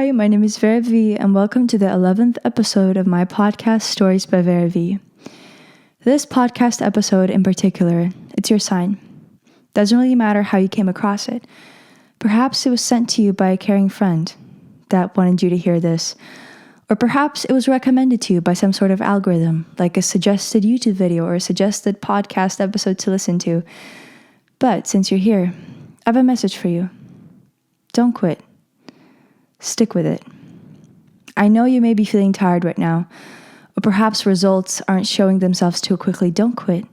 Hi, my name is Vera V, and welcome to the 11th episode of my podcast, Stories by Vera V. This podcast episode in particular, it's your sign. Doesn't really matter how you came across it. Perhaps it was sent to you by a caring friend that wanted you to hear this. Or perhaps it was recommended to you by some sort of algorithm, like a suggested YouTube video or a suggested podcast episode to listen to. But since you're here, I have a message for you. Don't quit. Stick with it. I know you may be feeling tired right now, or perhaps results aren't showing themselves too quickly. Don't quit.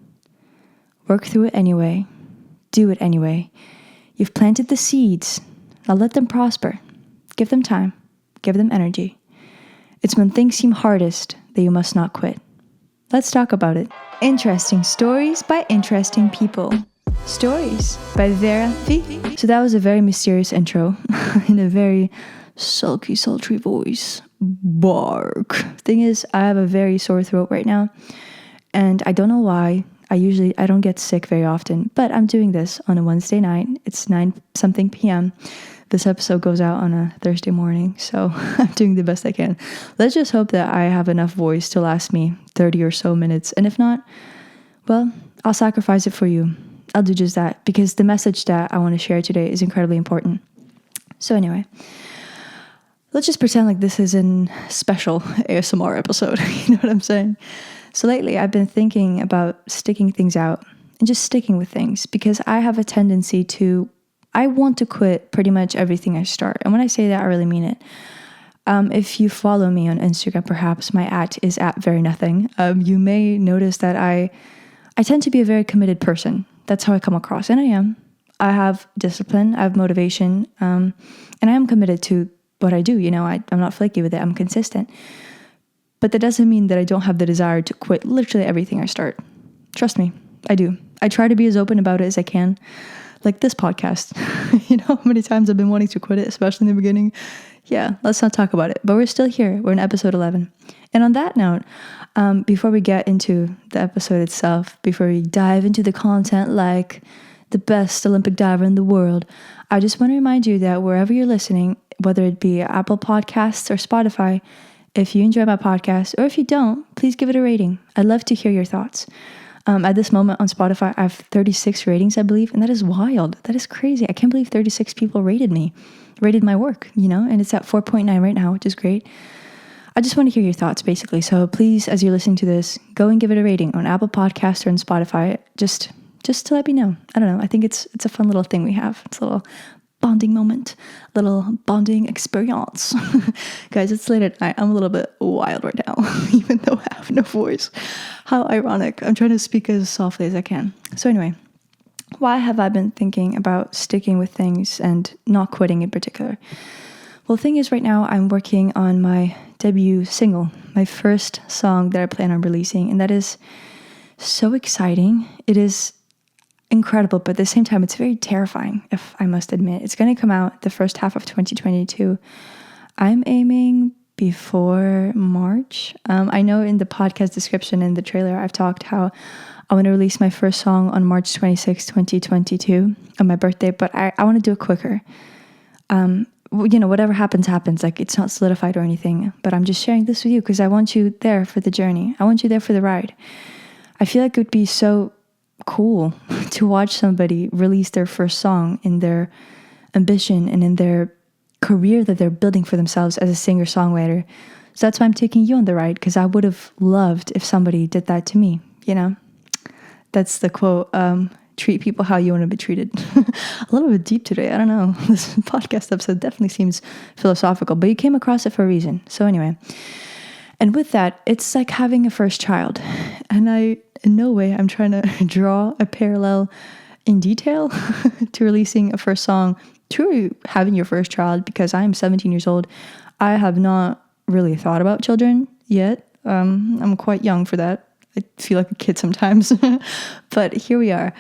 Work through it anyway. Do it anyway. You've planted the seeds. Now let them prosper. Give them time. Give them energy. It's when things seem hardest that you must not quit. Let's talk about it. Interesting stories by interesting people. Stories by Vera V. So that was a very mysterious intro in a very sulky, sultry voice. Bark. Thing is, I have a very sore throat right now, and I don't know why. I don't get sick very often, but I'm doing this on a Wednesday night. It's 9-something p.m. This episode goes out on a Thursday morning, so I'm doing the best I can. Let's just hope that I have enough voice to last me 30 or so minutes, and if not, well, I'll sacrifice it for you. I'll do just that, because the message that I want to share today is incredibly important. So anyway, let's just pretend like this is a special ASMR episode. You know what I'm saying? So lately, I've been thinking about sticking things out and just sticking with things, because I have a tendency I want to quit pretty much everything I start. And when I say that, I really mean it. If you follow me on Instagram, perhaps my @ is @verynothing. You may notice that I tend to be a very committed person. That's how I come across, and I am. I have discipline, I have motivation, and I am committed to what I do. You know, I'm not flaky with it. I'm consistent. But that doesn't mean that I don't have the desire to quit literally everything I start. Trust me, I do. I try to be as open about it as I can. Like this podcast. You know how many times I've been wanting to quit it, especially in the beginning? Yeah, let's not talk about it. But we're still here. We're in episode 11. And on that note, before we get into the episode itself, before we dive into the content like the best Olympic diver in the world, I just want to remind you that wherever you're listening, whether it be Apple Podcasts or Spotify, if you enjoy my podcast, or if you don't, please give it a rating. I'd love to hear your thoughts. At this moment on Spotify, I have 36 ratings, I believe, and that is wild. That is crazy. I can't believe 36 people rated my work, you know, and it's at 4.9 right now, which is great. I just want to hear your thoughts, basically. So please, as you're listening to this, go and give it a rating on Apple Podcasts or on Spotify, just to let me know. I don't know. I think it's a fun little thing we have. It's a little bonding moment, little bonding experience. Guys, it's late at night. I'm a little bit wild right now, even though I have no voice. How ironic. I'm trying to speak as softly as I can. So anyway, why have I been thinking about sticking with things and not quitting in particular? Well, the thing is, right now I'm working on my debut single, my first song that I plan on releasing, and that is so exciting. It is incredible, but at the same time, it's very terrifying, if I must admit. It's going to come out the first half of 2022. I'm aiming before March. I know in the podcast description in the trailer, I've talked how I want to release my first song on March 26, 2022, on my birthday, but I want to do it quicker. You know, whatever happens, happens. Like, it's not solidified or anything, but I'm just sharing this with you because I want you there for the journey. I want you there for the ride. I feel like it would be so cool to watch somebody release their first song in their ambition and in their career that they're building for themselves as a singer-songwriter. So that's why I'm taking you on the ride, because I would have loved if somebody did that to me, you know? That's the quote, treat people how you want to be treated. A little bit deep today, I don't know. This podcast episode definitely seems philosophical, but you came across it for a reason. So anyway, and with that, it's like having a first child. And in no way I'm trying to draw a parallel in detail to releasing a first song to having your first child, because I'm 17 years old. I have not really thought about children yet. I'm quite young for that. I feel like a kid sometimes. But here we are.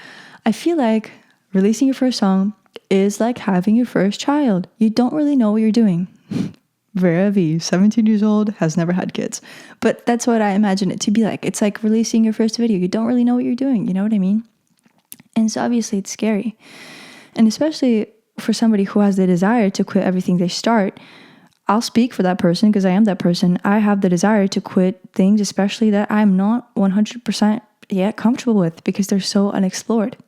I feel like releasing your first song is like having your first child. You don't really know what you're doing. Vera V, 17 years old, has never had kids. But that's what I imagine it to be like. It's like releasing your first video. You don't really know what you're doing. You know what I mean? And so obviously it's scary. And especially for somebody who has the desire to quit everything they start, I'll speak for that person because I am that person. I have the desire to quit things, especially that I'm not 100% yet comfortable with because they're so unexplored.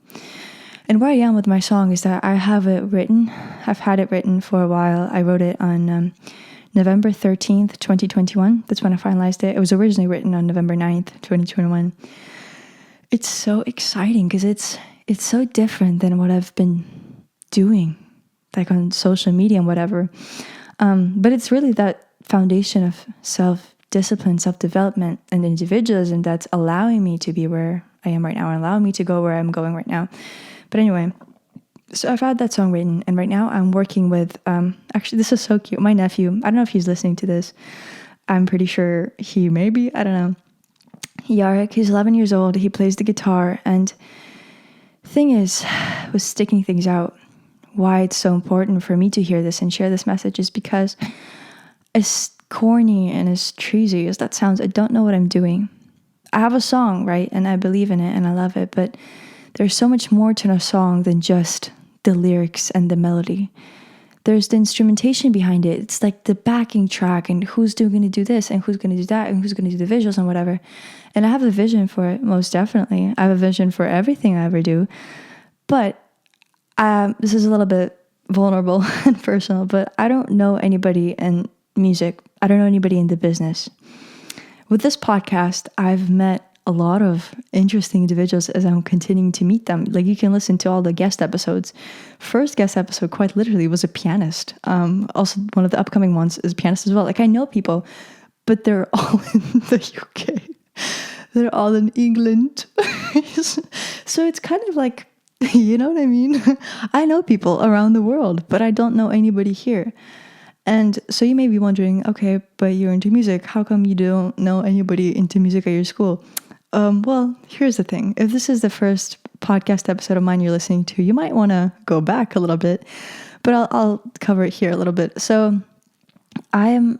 And where I am with my song is that I have it written. I've had it written for a while. I wrote it on November 13th, 2021. That's when I finalized it. It was originally written on November 9th, 2021. It's so exciting because it's so different than what I've been doing, like on social media and whatever. But it's really that foundation of self-discipline, self-development, and individualism that's allowing me to be where I am right now and allowing me to go where I'm going right now. But anyway, so I've had that song written, and right now I'm working with, actually, this is so cute. My nephew, I don't know if he's listening to this. I'm pretty sure he may be, I don't know. Yarek, he's 11 years old. He plays the guitar, and thing is, with sticking things out, why it's so important for me to hear this and share this message is because as corny and as cheesy as that sounds, I don't know what I'm doing. I have a song, right? And I believe in it and I love it, but there's so much more to a song than just the lyrics and the melody. There's the instrumentation behind it. It's like the backing track and who's going to do this and who's going to do that and who's going to do the visuals and whatever. And I have a vision for it, most definitely. I have a vision for everything I ever do. But this is a little bit vulnerable and personal, but I don't know anybody in music. I don't know anybody in the business. With this podcast, I've met a lot of interesting individuals as I'm continuing to meet them. Like, you can listen to all the guest episodes. First guest episode, quite literally, was a pianist. Also, one of the upcoming ones is a pianist as well. Like, I know people, but they're all in the UK. They're all in England. So it's kind of like, you know what I mean? I know people around the world, but I don't know anybody here. And so you may be wondering, okay, but you're into music. How come you don't know anybody into music at your school? Well, here's the thing. If this is the first podcast episode of mine you're listening to, you might want to go back a little bit, but I'll cover it here a little bit. So I'm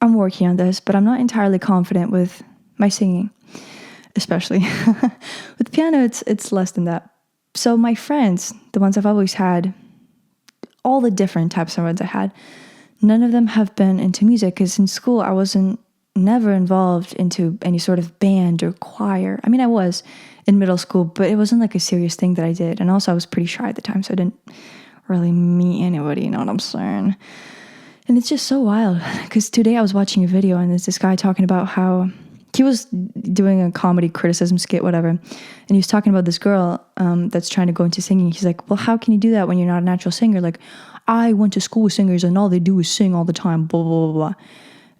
working on this, but I'm not entirely confident with my singing, especially with piano. It's less than that. So my friends, the ones I've always had, all the different types of friends I had, none of them have been into music because in school I wasn't never involved into any sort of band or choir. I mean, I was in middle school, but it wasn't like a serious thing that I did. And also I was pretty shy at the time, so I didn't really meet anybody, you know what I'm saying? And it's just so wild because today I was watching a video and there's this guy talking about how he was doing a comedy criticism skit, whatever. And he was talking about this girl that's trying to go into singing. He's like, well, how can you do that when you're not a natural singer? Like, I went to school with singers and all they do is sing all the time, blah, blah, blah, blah.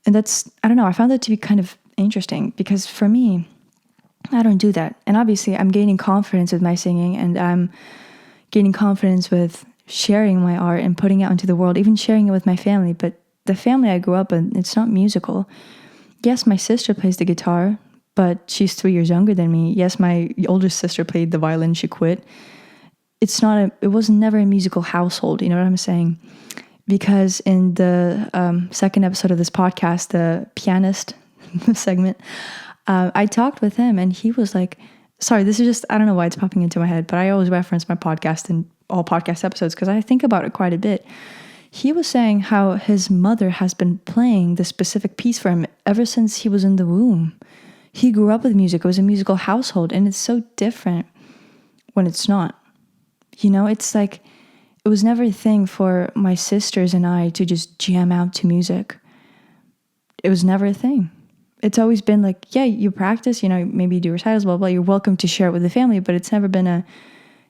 And that's, I don't know, I found that to be kind of interesting because for me, I don't do that. And obviously I'm gaining confidence with my singing and I'm gaining confidence with sharing my art and putting it out into the world, even sharing it with my family. But the family I grew up in, it's not musical. Yes, my sister plays the guitar, but she's 3 years younger than me. Yes, my older sister played the violin, she quit. It was never a musical household, you know what I'm saying? Because in the second episode of this podcast, the pianist segment, I talked with him and he was like, sorry, this is just, I don't know why it's popping into my head, but I always reference my podcast in all podcast episodes because I think about it quite a bit. He was saying how his mother has been playing this specific piece for him ever since he was in the womb. He grew up with music. It was a musical household, and it's so different when it's not. You know, it's like, it was never a thing for my sisters and I to just jam out to music. It was never a thing. It's always been like, yeah, you practice, you know, maybe you do recitals, blah, blah, you're welcome to share it with the family, but it's never been a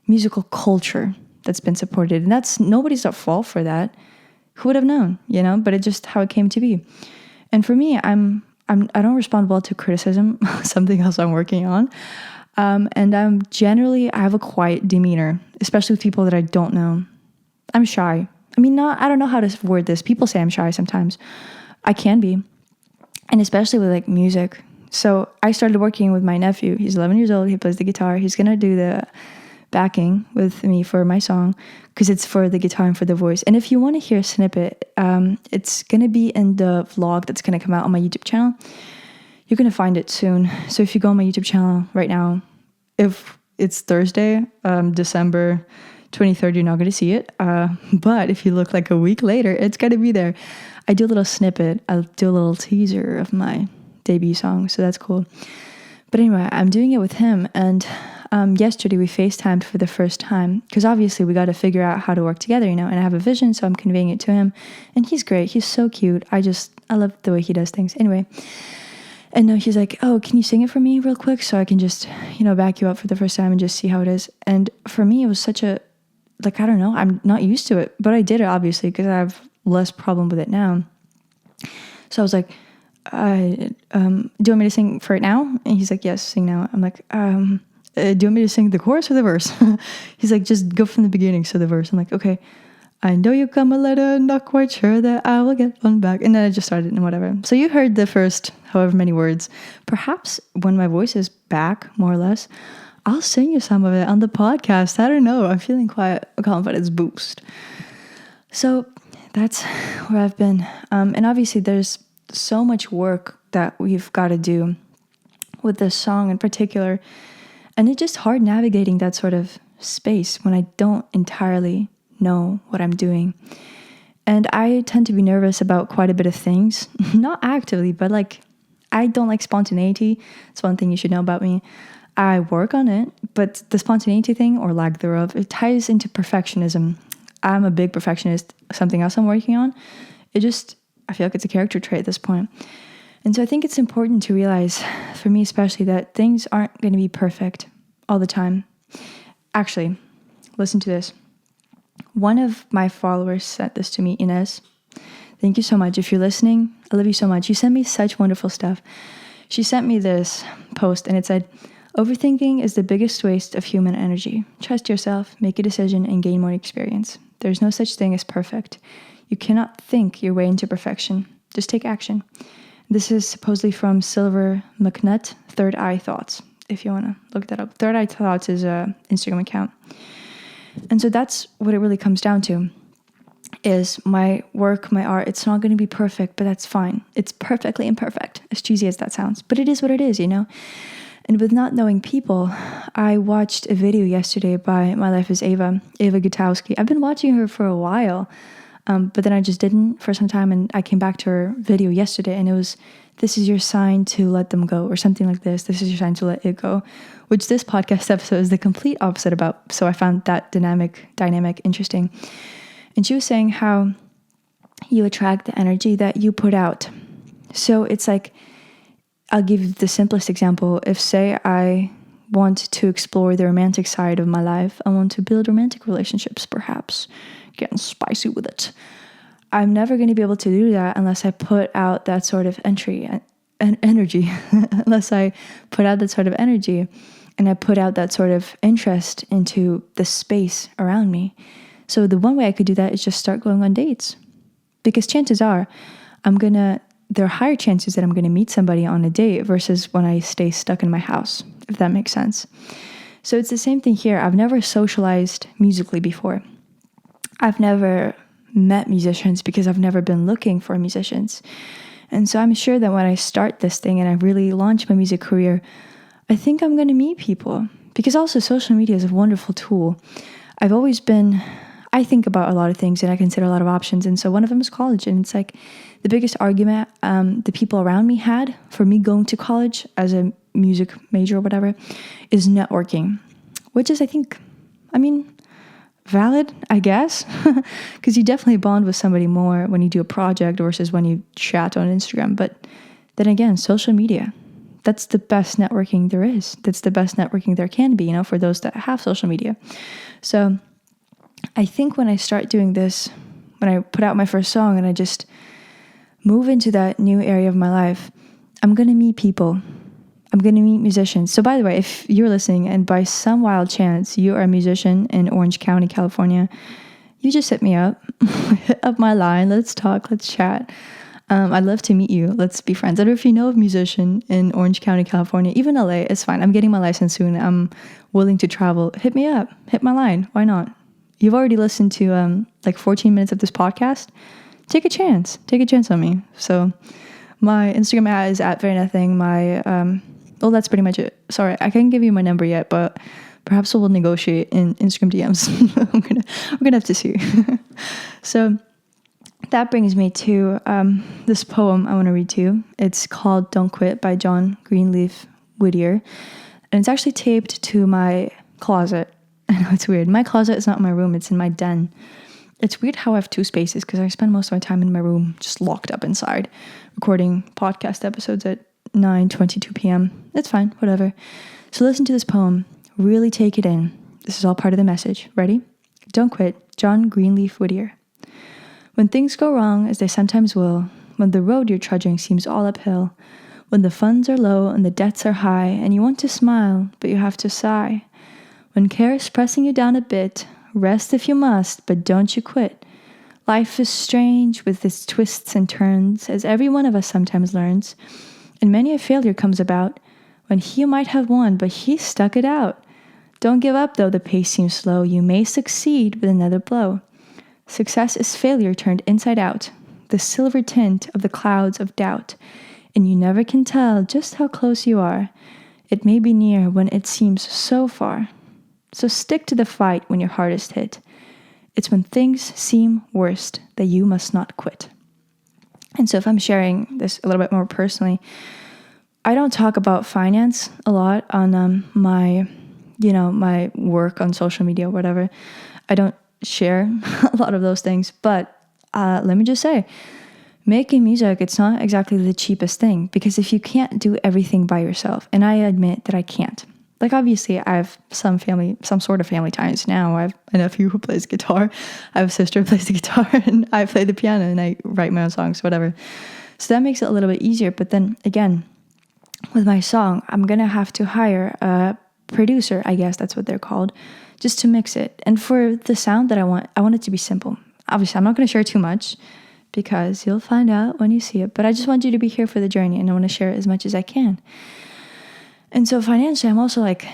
musical culture that's been supported. And that's, nobody's at fault for that. Who would have known, you know? But it's just how it came to be. And for me, I don't respond well to criticism, something else I'm working on. And I have a quiet demeanor, especially with people that I don't know. I'm shy. I mean, I don't know how to word this. People say I'm shy sometimes. I can be. And especially with like music. So I started working with my nephew. He's 11 years old. He plays the guitar. He's going to do the backing with me for my song because it's for the guitar and for the voice. And if you want to hear a snippet, it's going to be in the vlog that's going to come out on my YouTube channel. You're going to find it soon. So if you go on my YouTube channel right now, if it's Thursday, December 23rd, you're not going to see it. But if you look like a week later, it's going to be there. I do a little snippet. I'll do a little teaser of my debut song. So that's cool. But anyway, I'm doing it with him. And yesterday we FaceTimed for the first time. Because obviously we got to figure out how to work together, And I have a vision, so I'm conveying it to him. And he's great. He's so cute. I love the way he does things. Anyway. And now he's like, oh, can you sing it for me real quick so I can just, back you up for the first time and just see how it is. And for me, it was such a, I don't know, I'm not used to it. But I did it, obviously, because I have less problem with it now. So I was like, do you want me to sing for it now? And he's like, yes, sing now. I'm like, do you want me to sing the chorus or the verse? He's like, just go from the beginning, so the verse. I'm like, okay. I know you come a letter, not quite sure that I will get one back. And then I just started and whatever. So you heard the first however many words. Perhaps when my voice is back, more or less, I'll sing you some of it on the podcast. I don't know. I'm feeling quite a confidence boost. So that's where I've been. And obviously there's so much work that we've got to do with this song in particular. And it's just hard navigating that sort of space when I don't entirely know what I'm doing. And I tend to be nervous about quite a bit of things. Not actively, but I don't like spontaneity. It's one thing you should know about me. I work on it, but the spontaneity thing, or lack thereof, it ties into perfectionism. I'm a big perfectionist. Something else I'm working on. I feel like it's a character trait at this point. And so I think it's important to realize, for me especially, that things aren't going to be perfect all the time. Actually, listen to this. One of my followers sent this to me, Inez. Thank you so much. If you're listening, I love you so much. You send me such wonderful stuff. She sent me this post and it said, overthinking is the biggest waste of human energy. Trust yourself, make a decision, and gain more experience. There's no such thing as perfect. You cannot think your way into perfection. Just take action. This is supposedly from Silver McNutt, Third Eye Thoughts, if you want to look that up. Third Eye Thoughts is an Instagram account. And so that's what it really comes down to, is my work, my art. It's not going to be perfect, but that's fine. It's perfectly imperfect, as cheesy as that sounds. But it is what it is, And with not knowing people, I watched a video yesterday by My Life is Eva Gutowski. I've been watching her for a while, but then I just didn't for some time. And I came back to her video yesterday and it was, this is your sign to let them go, or something like this. This is your sign to let it go, which this podcast episode is the complete opposite about. So I found that dynamic interesting. And she was saying how you attract the energy that you put out. So it's like, I'll give you the simplest example. If, say, I want to explore the romantic side of my life, I want to build romantic relationships, perhaps, getting spicy with it. I'm never going to be able to do that unless I put out that sort of energy, unless I put out that sort of energy and I put out that sort of interest into the space around me. So the one way I could do that is just start going on dates, because chances are there are higher chances that I'm going to meet somebody on a date versus when I stay stuck in my house, if that makes sense. So it's the same thing here. I've never socialized musically before. I've never met musicians because I've never been looking for musicians. And so I'm sure that when I start this thing and I really launch my music career, I think I'm going to meet people, because also social media is a wonderful tool. I think about a lot of things and I consider a lot of options. And so one of them is college. And it's like the biggest argument the people around me had for me going to college as a music major or whatever is networking, which is, I think, valid, I guess, because you definitely bond with somebody more when you do a project versus when you chat on Instagram. But then again, social media, that's the best networking there is. That's the best networking there can be, for those that have social media. So I think when I start doing this, when I put out my first song and I just move into that new area of my life, I'm going to meet people. I'm going to meet musicians. So by the way, if you're listening and by some wild chance you are a musician in Orange County, California, you just hit me up. Hit up my line. Let's talk. Let's chat. I'd love to meet you. Let's be friends. I don't know if you know of a musician in Orange County, California, even LA. It's fine. I'm getting my license soon. I'm willing to travel. Hit me up. Hit my line. Why not? You've already listened to 14 minutes of this podcast. Take a chance. Take a chance on me. So my Instagram ad is @verynothing. That's pretty much it. Sorry, I can't give you my number yet, but Perhaps we'll negotiate in Instagram DMs. we're gonna have to see. So that brings me to this poem I want to read to you. It's called Don't Quit by John Greenleaf Whittier. And it's actually taped to my closet. I know it's weird. My closet is not in my room, it's in my den. It's weird how I have two spaces because I spend most of my time in my room just locked up inside, recording podcast episodes at 9:22 p.m. It's fine, whatever. So listen to this poem. Really take it in. This is all part of the message. Ready? Don't quit. John Greenleaf Whittier. When things go wrong, as they sometimes will, when the road you're trudging seems all uphill, when the funds are low and the debts are high, and you want to smile, but you have to sigh, when care is pressing you down a bit, rest if you must, but don't you quit. Life is strange with its twists and turns, as every one of us sometimes learns, and many a failure comes about when he might have won, but he stuck it out. Don't give up though the pace seems slow, you may succeed with another blow. Success is failure turned inside out, the silver tint of the clouds of doubt, and you never can tell just how close you are. It may be near when it seems so far. So stick to the fight when your heart is hit. It's when things seem worst that you must not quit. And so if I'm sharing this a little bit more personally, I don't talk about finance a lot on my work on social media or whatever. I don't share a lot of those things, but let me just say, making music, it's not exactly the cheapest thing, because if you can't do everything by yourself, and I admit that I can't. Like, obviously, I have some sort of family ties now. I have a nephew who plays guitar. I have a sister who plays the guitar, and I play the piano, and I write my own songs, whatever. So that makes it a little bit easier. But then, again, with my song, I'm going to have to hire a producer, I guess that's what they're called, just to mix it. And for the sound that I want it to be simple. Obviously, I'm not going to share too much, because you'll find out when you see it. But I just want you to be here for the journey, and I want to share as much as I can. And so financially, I'm also like,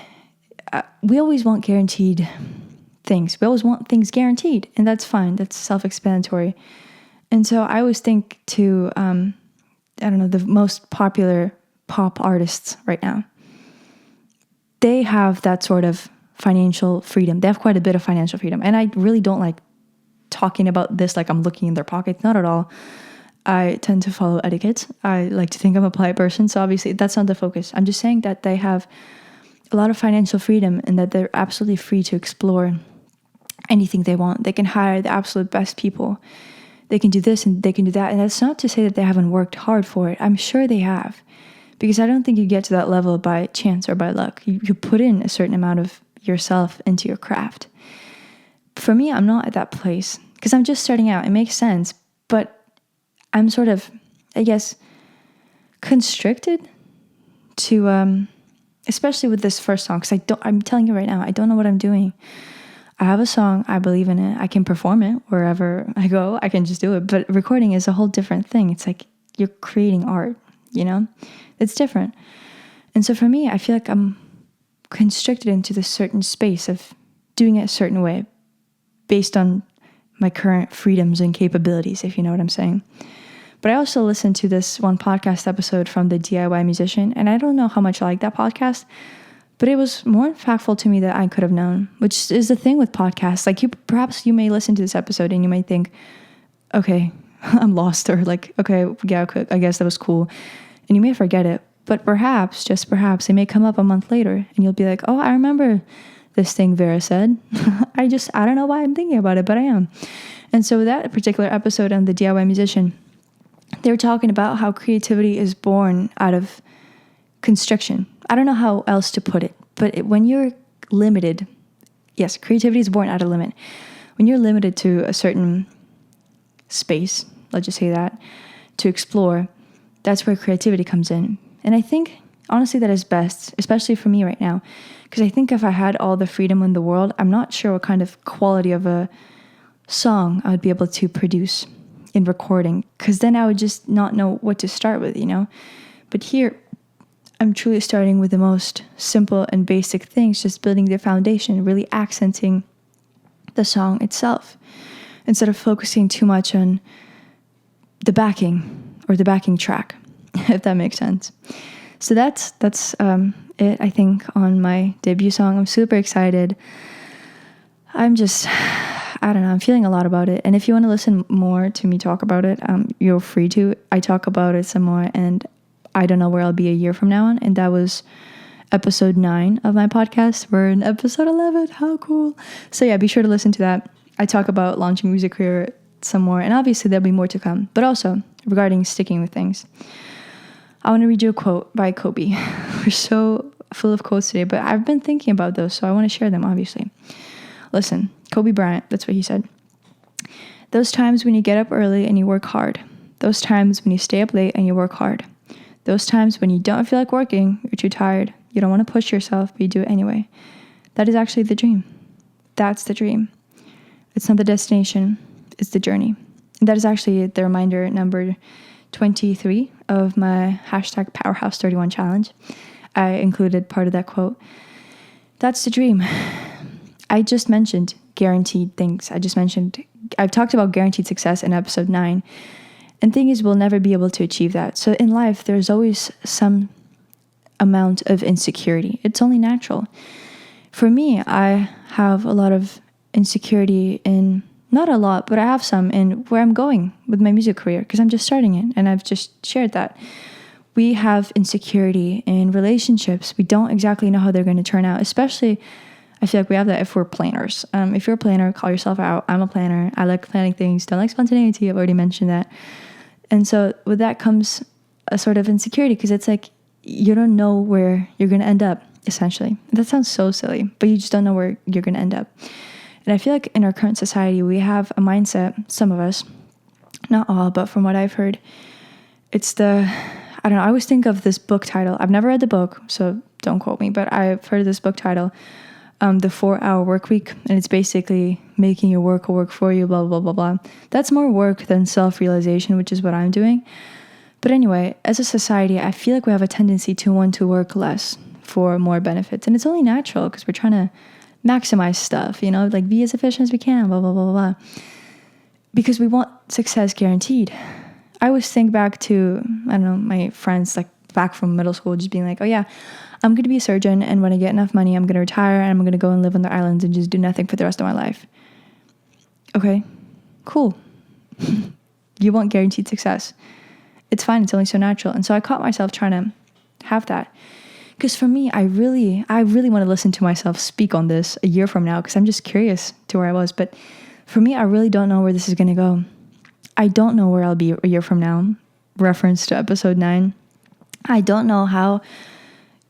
we always want guaranteed things. We always want things guaranteed, and that's fine. That's self-explanatory. And so I always think to, the most popular pop artists right now, they have that sort of financial freedom. They have quite a bit of financial freedom. And I really don't like talking about this like I'm looking in their pockets. Not at all. I tend to follow etiquette. I like to think I'm a polite person. So obviously that's not the focus. I'm just saying that they have a lot of financial freedom and that they're absolutely free to explore anything they want. They can hire the absolute best people. They can do this and they can do that. And that's not to say that they haven't worked hard for it. I'm sure they have. Because I don't think you get to that level by chance or by luck. You put in a certain amount of yourself into your craft. For me, I'm not at that place because I'm just starting out. It makes sense. But I'm sort of, I guess, constricted to, especially with this first song, because I'm telling you right now, I don't know what I'm doing. I have a song, I believe in it, I can perform it wherever I go, I can just do it. But recording is a whole different thing. It's like you're creating art, It's different. And so for me, I feel like I'm constricted into this certain space of doing it a certain way based on my current freedoms and capabilities, if you know what I'm saying. But I also listened to this one podcast episode from the DIY musician, and I don't know how much I like that podcast, but it was more impactful to me than I could have known, which is the thing with podcasts. Like, perhaps you may listen to this episode and you might think, okay, I'm lost, or like, okay, yeah, I guess that was cool. And you may forget it, but perhaps, just perhaps, it may come up a month later and you'll be like, oh, I remember this thing Vera said. I don't know why I'm thinking about it, but I am. And so that particular episode on the DIY musician, they were talking about how creativity is born out of constriction. I don't know how else to put it, but when you're limited, yes, creativity is born out of limit. When you're limited to a certain space, let's just say that, to explore, that's where creativity comes in. And I think, honestly, that is best, especially for me right now, because I think if I had all the freedom in the world, I'm not sure what kind of quality of a song I would be able to produce in recording, because then I would just not know what to start with, But here, I'm truly starting with the most simple and basic things, just building the foundation, really accenting the song itself, instead of focusing too much on the backing or the backing track, if that makes sense. So that's it, I think, on my debut song. I'm super excited. I don't know, I'm feeling a lot about it. And if you want to listen more to me talk about it, you're free to. I talk about it some more, and I don't know where I'll be a year from now on. And that was episode 9 of my podcast. We're in episode 11. How cool. So yeah, be sure to listen to that. I talk about launching music career some more, and obviously there'll be more to come. But also, regarding sticking with things, I want to read you a quote by Kobe. We're so full of quotes today, but I've been thinking about those, so I want to share them, obviously. Listen, Kobe Bryant, that's what he said. Those times when you get up early and you work hard. Those times when you stay up late and you work hard. Those times when you don't feel like working, you're too tired, you don't want to push yourself, but you do it anyway. That is actually the dream. That's the dream. It's not the destination, it's the journey. And that is actually the reminder number 23 of my hashtag Powerhouse31 challenge. I included part of that quote. That's the dream. I just mentioned guaranteed things. I've talked about guaranteed success in episode 9. And thing is, we'll never be able to achieve that. So in life, there's always some amount of insecurity. It's only natural. For me, I have a lot of insecurity in, not a lot, but I have some in where I'm going with my music career, because I'm just starting it, and I've just shared that. We have insecurity in relationships. We don't exactly know how they're going to turn out, especially I feel like we have that if we're planners. If you're a planner, call yourself out. I'm a planner. I like planning things. Don't like spontaneity. I've already mentioned that. And so with that comes a sort of insecurity, because it's like you don't know where you're going to end up, essentially. That sounds so silly, but you just don't know where you're going to end up. And I feel like in our current society, we have a mindset, some of us, not all, but from what I've heard, it's I don't know, I always think of this book title. I've never read the book, so don't quote me, but I've heard of this book title, The 4-Hour Work Week, and it's basically making your work work for you, blah, blah, blah, blah. That's more work than self-realization, which is what I'm doing. But anyway, as a society, I feel like we have a tendency to want to work less for more benefits. And it's only natural, because we're trying to maximize stuff, like be as efficient as we can, blah, blah, blah, blah, blah. Because we want success guaranteed. I always think back to, I don't know, my friends like back from middle school just being like, oh yeah, I'm going to be a surgeon, and when I get enough money, I'm going to retire, and I'm going to go and live on the islands and just do nothing for the rest of my life. Okay, cool. You want guaranteed success. It's fine. It's only so natural. And so I caught myself trying to have that. Because for me, I really want to listen to myself speak on this a year from now, because I'm just curious to where I was. But for me, I really don't know where this is going to go. I don't know where I'll be a year from now. Reference to episode 9. I don't know how,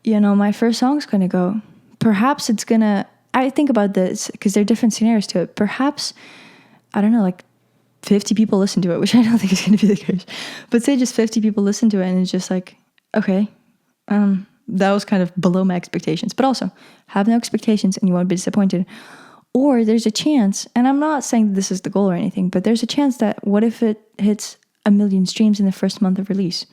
my first song's going to go. Perhaps it's going to, I think about this because there are different scenarios to it. Perhaps, I don't know, like 50 people listen to it, which I don't think is going to be the case. But say just 50 people listen to it, and it's just like, okay, that was kind of below my expectations. But also, have no expectations and you won't be disappointed. Or there's a chance, and I'm not saying this is the goal or anything, but there's a chance that what if it hits 1 million streams in the first month of release?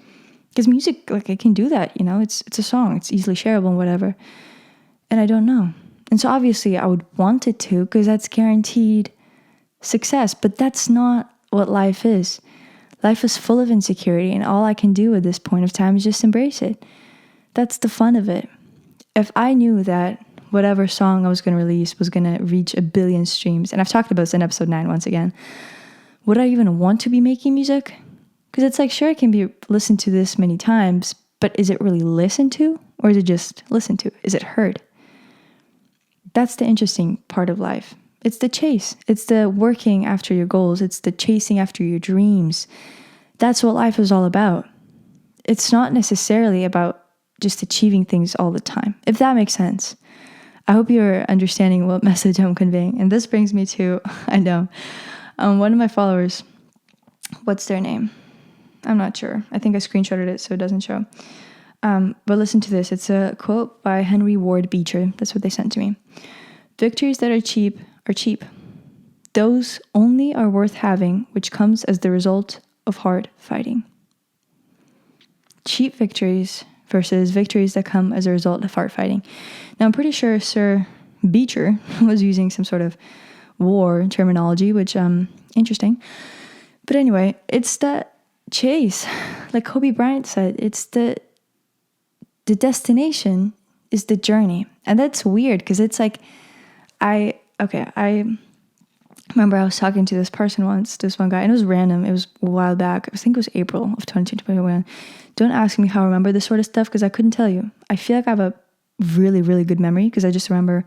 Because music, like, it can do that, it's a song, it's easily shareable and whatever. And I don't know. And so obviously I would want it to, because that's guaranteed success, but that's not what life is. Life is full of insecurity, and all I can do at this point of time is just embrace it. That's the fun of it. If I knew that whatever song I was going to release was going to reach 1 billion streams, and I've talked about this in episode 9 once again, would I even want to be making music? Because it's like, sure, it can be listened to this many times, but is it really listened to? Or is it just listened to? Is it heard? That's the interesting part of life. It's the chase. It's the working after your goals. It's the chasing after your dreams. That's what life is all about. It's not necessarily about just achieving things all the time, if that makes sense. I hope you're understanding what message I'm conveying. And this brings me to, I know, one of my followers, what's their name? I'm not sure. I think I screenshotted it so it doesn't show. But listen to this. It's a quote by Henry Ward Beecher. That's what they sent to me. Victories that are cheap are cheap. Those only are worth having, which comes as the result of hard fighting. Cheap victories versus victories that come as a result of hard fighting. Now, I'm pretty sure Sir Beecher was using some sort of war terminology, which interesting. But anyway, it's that chase. Like Kobe Bryant said, it's the destination is the journey. And that's weird because it's like, I remember I was talking to this person once, this one guy, and it was random. It was a while back. I think it was April of 2021. Don't ask me how I remember this sort of stuff because I couldn't tell you. I feel like I have a really, really good memory because I just remember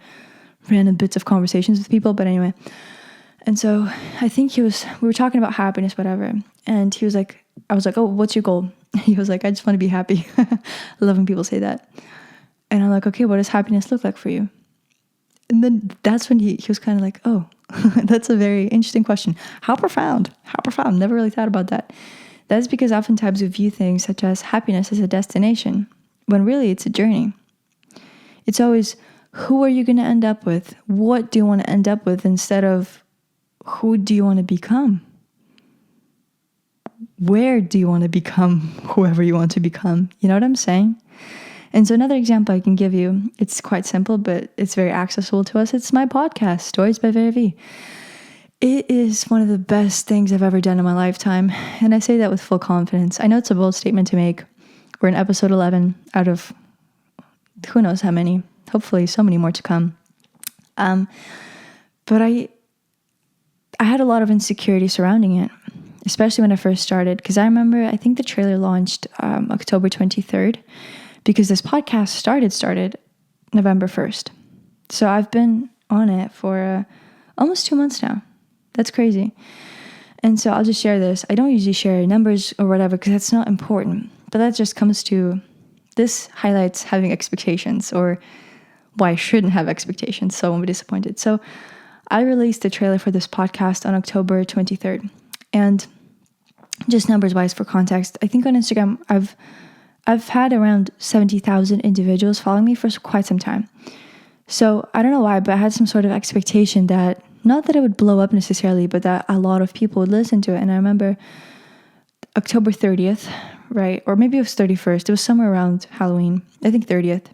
random bits of conversations with people. But anyway, and so I think we were talking about happiness, whatever. And he was like, I was like, oh, what's your goal? He was like, I just want to be happy. I love when people say that. And I'm like, okay, what does happiness look like for you? And then that's when he was kind of like, oh, that's a very interesting question. How profound. Never really thought about that. That's because oftentimes we view things such as happiness as a destination, when really it's a journey. It's always, who are you going to end up with? What do you want to end up with, instead of who do you want to become? Where do you want to become whoever you want to become? You know what I'm saying? And so another example I can give you, it's quite simple, but it's very accessible to us. It's my podcast, Stories by Vera V. It is one of the best things I've ever done in my lifetime. And I say that with full confidence. I know it's a bold statement to make. We're in episode 11 out of who knows how many. Hopefully so many more to come. But I had a lot of insecurity surrounding it, especially when I first started. Because I remember, I think the trailer launched October 23rd. Because this podcast started November 1st. So I've been on it for almost 2 months now. That's crazy. And so I'll just share this. I don't usually share numbers or whatever because that's not important. But that just comes to, this highlights having expectations, or why I shouldn't have expectations so I won't be disappointed. So I released the trailer for this podcast on October 23rd. And just numbers wise, for context, I think on Instagram I've had around 70,000 individuals following me for quite some time. So I don't know why, but I had some sort of expectation that, not that it would blow up necessarily, but that a lot of people would listen to it. And I remember October 30th, right? Or maybe it was 31st. It was somewhere around Halloween. I think 30th.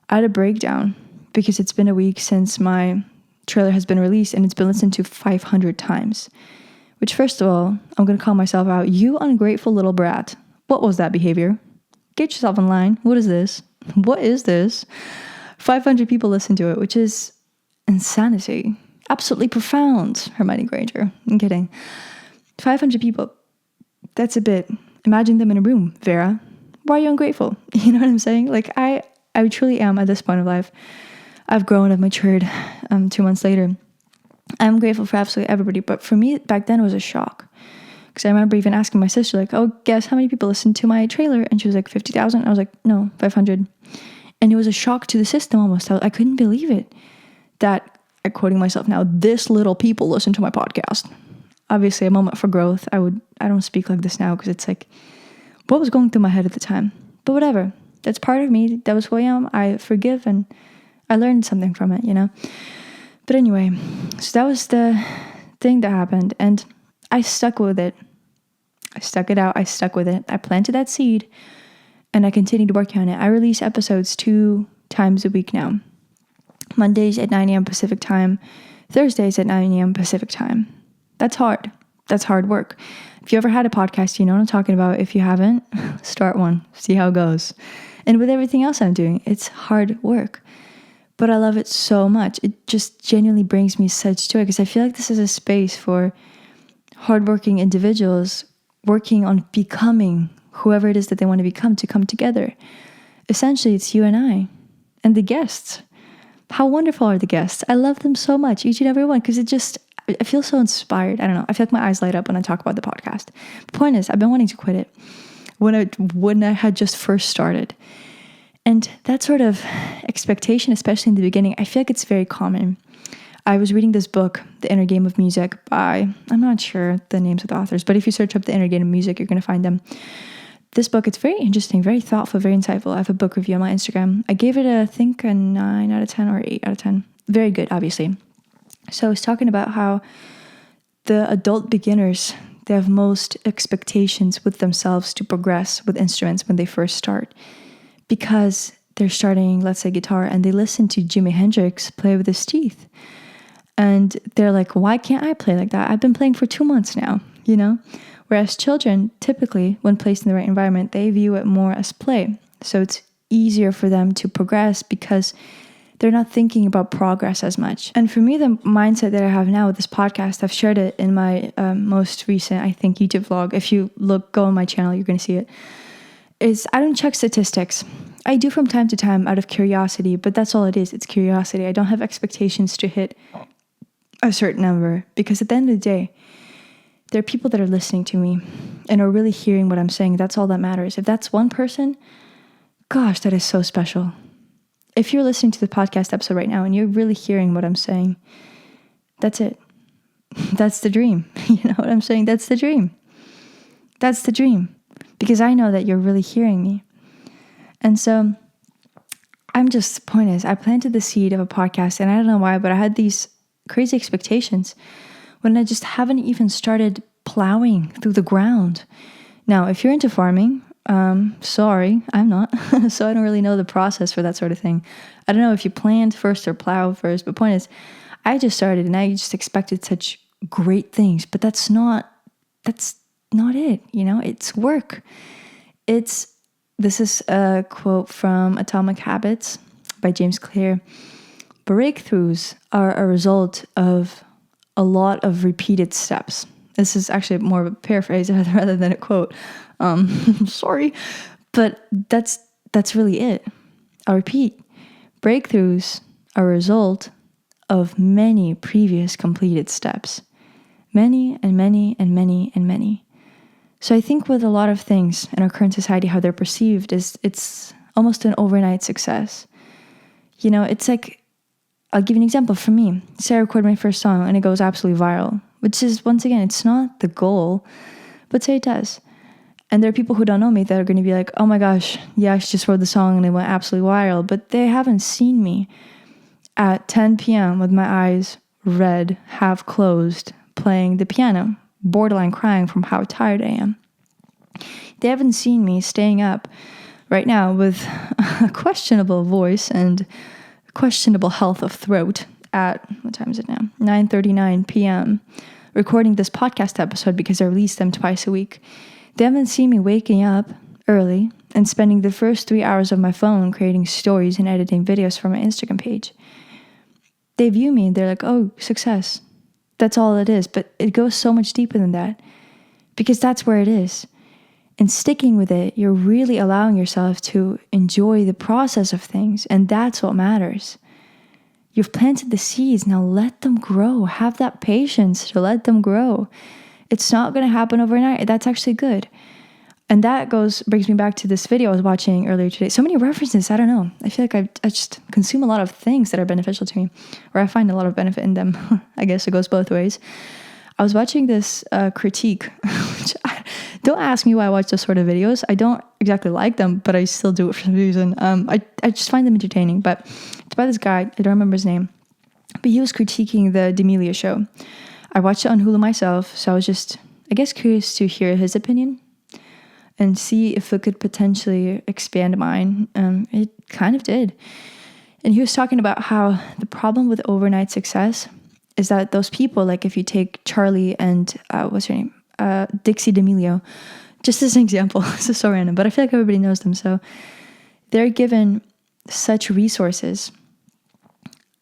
I had a breakdown because it's been a week since my trailer has been released and it's been listened to 500 times. Which, first of all, I'm going to call myself out. You ungrateful little brat. What was that behavior? Get yourself in line. What is this? What is this? 500 people listen to it, which is insanity. Absolutely profound, Hermione Granger. I'm kidding. 500 people. That's a bit. Imagine them in a room, Vera. Why are you ungrateful? You know what I'm saying? Like, I truly am at this point of life. I've grown, I've matured 2 months later. I'm grateful for absolutely everybody. But for me, back then, it was a shock. Because I remember even asking my sister, like, oh, guess how many people listened to my trailer? And she was like, 50,000. I was like, no, 500. And it was a shock to the system almost. I couldn't believe it. That, I'm quoting myself now, this little people listen to my podcast. Obviously, a moment for growth. I don't speak like this now because it's like, what was going through my head at the time? But whatever. That's part of me. That was who I am. I forgive and I learned something from it, you know? But anyway, so that was the thing that happened. And I stuck with it. I stuck it out. I stuck with it. I planted that seed and I continued working on it. I release episodes 2 times a week now. Mondays at 9 a.m. Pacific time, Thursdays at 9 a.m. Pacific time. That's hard. That's hard work. If you ever had a podcast, you know what I'm talking about. If you haven't, start one. See how it goes. And with everything else I'm doing, it's hard work. But I love it so much. It just genuinely brings me such joy because I feel like this is a space for hardworking individuals working on becoming whoever it is that they want to become, to come together. Essentially, it's you and I and the guests. How wonderful are the guests? I love them so much, each and every one, because I feel so inspired. I don't know. I feel like my eyes light up when I talk about the podcast. The point is, I've been wanting to quit it when I had just first started. And that sort of expectation, especially in the beginning, I feel like it's very common. I was reading this book, The Inner Game of Music, by, I'm not sure the names of the authors, but if you search up The Inner Game of Music, you're going to find them. This book, it's very interesting, very thoughtful, very insightful. I have a book review on my Instagram. I gave it, I think, a 9 out of 10 or 8 out of 10. Very good, obviously. So I was talking about how the adult beginners, they have most expectations with themselves to progress with instruments when they first start. Because they're starting, let's say, guitar, and they listen to Jimi Hendrix play with his teeth. And they're like, why can't I play like that? I've been playing for 2 months now, you know? Whereas children, typically, when placed in the right environment, they view it more as play. So it's easier for them to progress because they're not thinking about progress as much. And for me, the mindset that I have now with this podcast, I've shared it in my most recent, I think, YouTube vlog. If you go on my channel, you're going to see it. Is I don't check statistics. I do from time to time out of curiosity, but that's all it is. It's curiosity. I don't have expectations to hit a certain number because at the end of the day, there are people that are listening to me and are really hearing what I'm saying. That's all that matters. If that's one person, gosh, that is so special. If you're listening to the podcast episode right now and you're really hearing what I'm saying, that's it. That's the dream. You know what I'm saying? That's the dream. That's the dream. Because I know that you're really hearing me. And so the point is, I planted the seed of a podcast, and I don't know why, but I had these crazy expectations when I just haven't even started plowing through the ground. Now, if you're into farming, sorry, I'm not. So I don't really know the process for that sort of thing. I don't know if you plant first or plow first, but point is, I just started and I just expected such great things, but that's not it. You know, it's work. This is a quote from Atomic Habits by James Clear. Breakthroughs are a result of a lot of repeated steps. This is actually more of a paraphrase rather than a quote. Sorry, but that's really it. I'll repeat. Breakthroughs are a result of many previous completed steps. Many and many and many and many. So I think with a lot of things in our current society, how they're perceived is it's almost an overnight success. You know, it's like, I'll give you an example. For me, say I record my first song and it goes absolutely viral, which is, once again, it's not the goal, but say it does. And there are people who don't know me that are going to be like, oh my gosh, yeah, she just wrote the song and it went absolutely viral. But they haven't seen me at 10 p.m. with my eyes red, half closed, playing the piano, borderline crying from how tired I am. They haven't seen me staying up right now with a questionable voice and questionable health of throat at, what time is it now? 9:39 p.m. recording this podcast episode because I release them twice a week. They haven't seen me waking up early and spending the first 3 hours of my phone creating stories and editing videos for my Instagram page. They view me and they're like, oh, success. That's all it is. But it goes so much deeper than that because that's where it is. And sticking with it, you're really allowing yourself to enjoy the process of things. And that's what matters. You've planted the seeds. Now let them grow. Have that patience to let them grow. It's not going to happen overnight. That's actually good. And that brings me back to this video I was watching earlier today. So many references. I don't know. I feel like I just consume a lot of things that are beneficial to me, or I find a lot of benefit in them. I guess it goes both ways. I was watching this critique, which don't ask me why I watch those sort of videos. I don't exactly like them, but I still do it for some reason. I just find them entertaining. But it's by this guy. I don't remember his name. But he was critiquing the D'Amelio show. I watched it on Hulu myself, so I was just, I guess, curious to hear his opinion and see if it could potentially expand mine. It kind of did. And he was talking about how the problem with overnight success is that those people, like if you take Charlie and, what's her name? Dixie D'Amelio, just as an example. This is so random, but I feel like everybody knows them. So they're given such resources,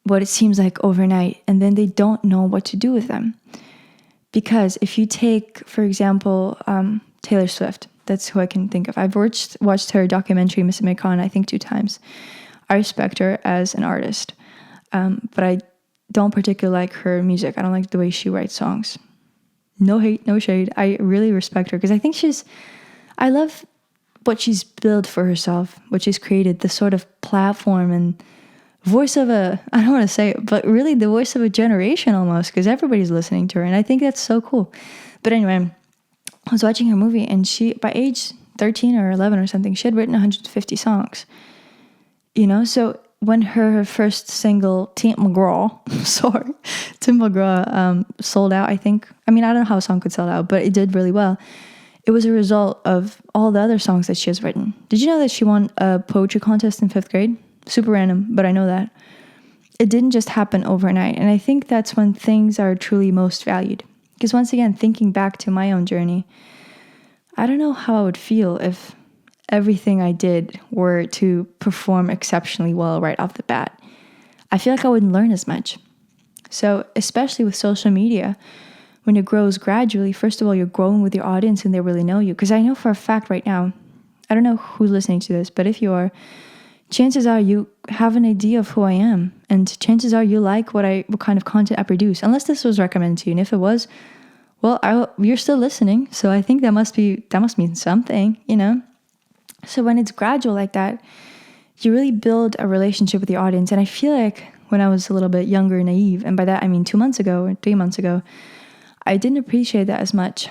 what it seems like overnight, and then they don't know what to do with them. Because if you take, for example, Taylor Swift, that's who I can think of. I've watched her documentary, Miss Americana, I think 2 times. I respect her as an artist, but I don't particularly like her music. I don't like the way she writes songs. No hate, no shade. I really respect her because I think I love what she's built for herself, what she's created, the sort of platform and voice of I don't want to say it, but really the voice of a generation almost, because everybody's listening to her. And I think that's so cool. But anyway, I was watching her movie and she, by age 13 or 11 or something, she had written 150 songs. You know, so when her first single, Tim McGraw, sold out, I think. I mean, I don't know how a song could sell out, but it did really well. It was a result of all the other songs that she has written. Did you know that she won a poetry contest in 5th grade? Super random, but I know that. It didn't just happen overnight. And I think that's when things are truly most valued. Because once again, thinking back to my own journey, I don't know how I would feel if everything I did were to perform exceptionally well right off the bat, I feel like I wouldn't learn as much. So especially with social media, when it grows gradually, first of all, you're growing with your audience and they really know you. Because I know for a fact right now, I don't know who's listening to this, but if you are, chances are you have an idea of who I am. And chances are you like what kind of content I produce. Unless this was recommended to you. And if it was, well, you're still listening. So I think that must mean something, you know? So when it's gradual like that, you really build a relationship with your audience. And I feel like when I was a little bit younger and naive, and by that I mean 2 months ago or 3 months ago, I didn't appreciate that as much.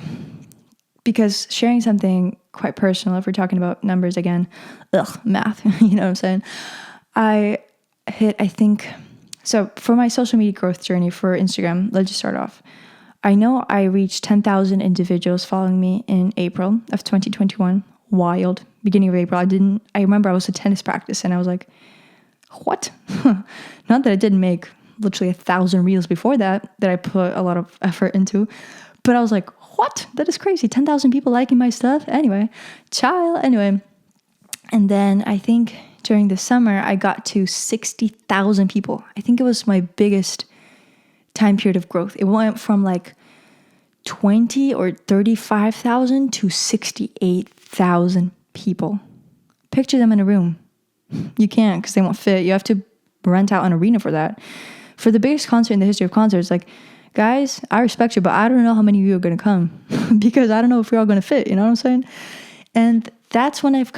Because sharing something quite personal, if we're talking about numbers again, math, you know what I'm saying? So for my social media growth journey for Instagram, let's just start off. I know I reached 10,000 individuals following me in April of 2021. Wild. Beginning of April. I remember I was at tennis practice and I was like, what? Not that I didn't make literally 1,000 reels before that I put a lot of effort into, but I was like, what? That is crazy. 10,000 people liking my stuff. Anyway. And then I think during the summer, I got to 60,000 people. I think it was my biggest time period of growth. It went from like 20 or 35,000 to 68,000 people. Picture them in a room. You can't because they won't fit. You have to rent out an arena for that. For the biggest concert in the history of concerts, like, guys, I respect you, but I don't know how many of you are going to come because I don't know if we're all going to fit, you know what I'm saying? And that's when I've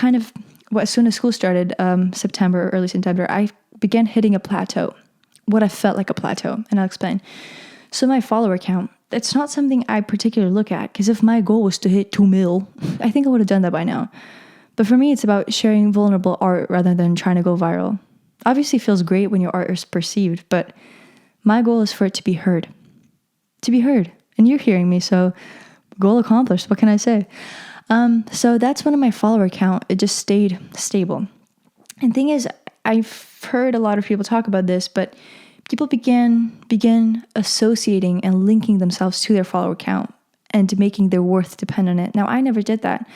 as soon as school started, early September, I began hitting a plateau, what I felt like a plateau, and I'll explain. So my follower count, it's not something I particularly look at because if my goal was to hit 2 mil, I think I would have done that by now. But for me, it's about sharing vulnerable art rather than trying to go viral. Obviously, it feels great when your art is perceived, but my goal is for it to be heard. To be heard. And you're hearing me, so goal accomplished. What can I say? So that's when my follower count, it just stayed stable. And thing is, I've heard a lot of people talk about this, but people begin associating and linking themselves to their follower count and making their worth depend on it. Now, I never did that,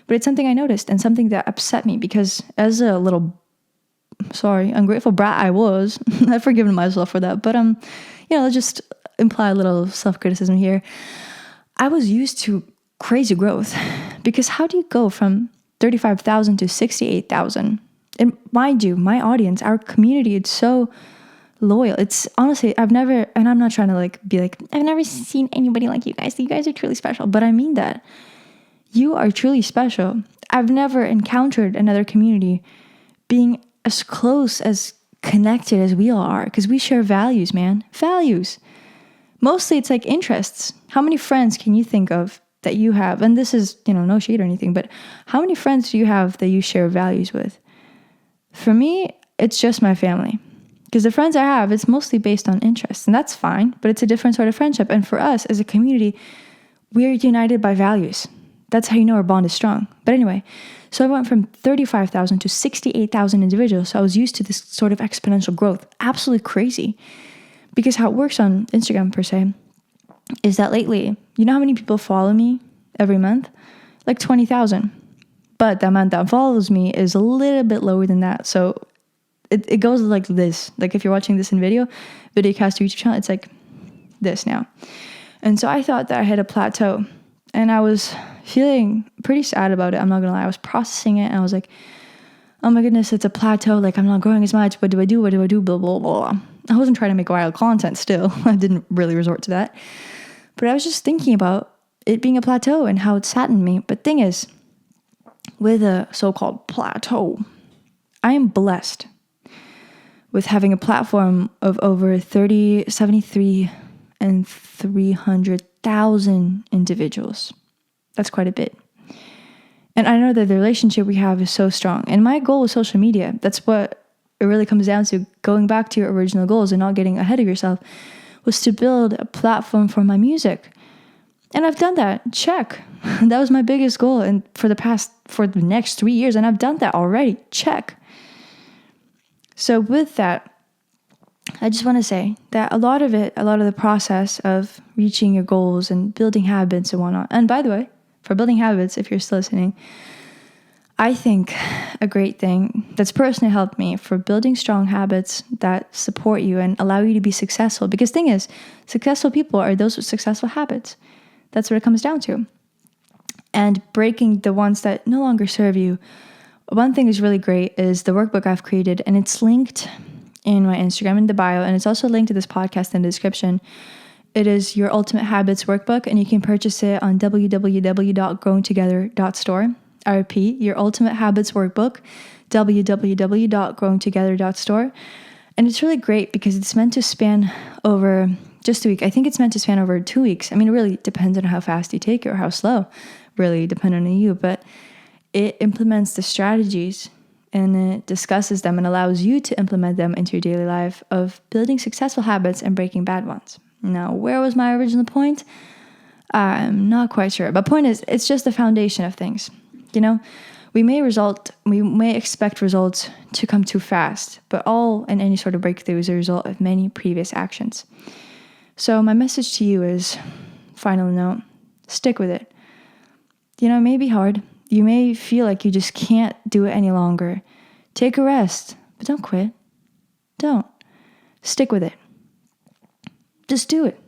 but it's something I noticed and something that upset me because as a little, ungrateful brat I was, I've forgiven myself for that, but let's just imply a little self-criticism here. I was used to crazy growth because how do you go from 35,000 to 68,000? And mind you, my audience, our community, it's so loyal. It's honestly, I'm not trying to be like, I've never seen anybody like you guys. You guys are truly special. But I mean that. You are truly special. I've never encountered another community being as close, as connected as we all are because we share values, man. Values. Mostly it's like interests. How many friends can you think of that you have? And this is, no shade or anything, but how many friends do you have that you share values with? For me, it's just my family. Because the friends I have, it's mostly based on interests. And that's fine, but it's a different sort of friendship. And for us as a community, we're united by values. That's how you know our bond is strong. But anyway, so I went from 35,000 to 68,000 individuals. So I was used to this sort of exponential growth. Absolutely crazy. Because how it works on Instagram per se is that lately, you know how many people follow me every month? Like 20,000. But the amount that follows me is a little bit lower than that. So it goes like this. Like if you're watching this in video cast to YouTube channel, it's like this now. And so I thought that I hit a plateau and I was feeling pretty sad about it. I'm not gonna lie. I was processing it and I was like, oh my goodness, it's a plateau. Like I'm not growing as much. What do I do? Blah, blah, blah. I wasn't trying to make wild content still. I didn't really resort to that. But I was just thinking about it being a plateau and how it saddened me. But thing is, with a so-called plateau, I am blessed with having a platform of over 73 and 300,000 individuals. That's quite a bit. And I know that the relationship we have is so strong. And my goal with social media, that's what it really comes down to, going back to your original goals and not getting ahead of yourself, was to build a platform for my music. And I've done that. Check. That was my biggest goal. And for the next 3 years, and I've done that already. Check. So with that, I just want to say that a lot of the process of reaching your goals and building habits and whatnot. And by the way, for building habits, if you're still listening, I think a great thing that's personally helped me for building strong habits that support you and allow you to be successful. Because thing is, successful people are those with successful habits. That's what it comes down to. And breaking the ones that no longer serve you. One thing is really great is the workbook I've created, and it's linked in my Instagram in the bio, and it's also linked to this podcast in the description. It is Your Ultimate Habits Workbook, and you can purchase it on www.growingtogether.store. I repeat, Your Ultimate Habits Workbook, www.growingtogether.store. And it's really great because it's meant to span over just a week. I think it's meant to span over 2 weeks. I mean, it really depends on how fast you take it or how slow, really depending on you. But it implements the strategies and it discusses them and allows you to implement them into your daily life of building successful habits and breaking bad ones. Now, where was my original point? I'm not quite sure. But point is, it's just the foundation of things. You know, we may expect results to come too fast, but all and any sort of breakthrough is a result of many previous actions. So my message to you is, final note, stick with it. You know, it may be hard. You may feel like you just can't do it any longer. Take a rest, but don't quit. Don't. Stick with it. Just do it.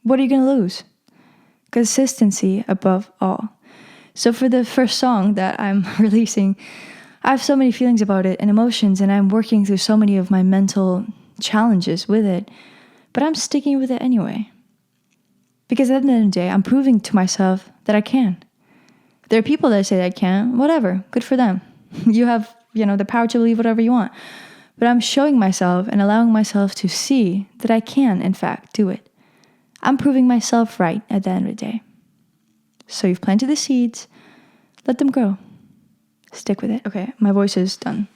What are you going to lose? Consistency above all. So for the first song that I'm releasing, I have so many feelings about it and emotions, and I'm working through so many of my mental challenges with it, but I'm sticking with it anyway. Because at the end of the day, I'm proving to myself that I can. There are people that say I can't, whatever, good for them. You have, the power to believe whatever you want. But I'm showing myself and allowing myself to see that I can, in fact, do it. I'm proving myself right at the end of the day. So you've planted the seeds, let them grow. Stick with it. Okay, my voice is done.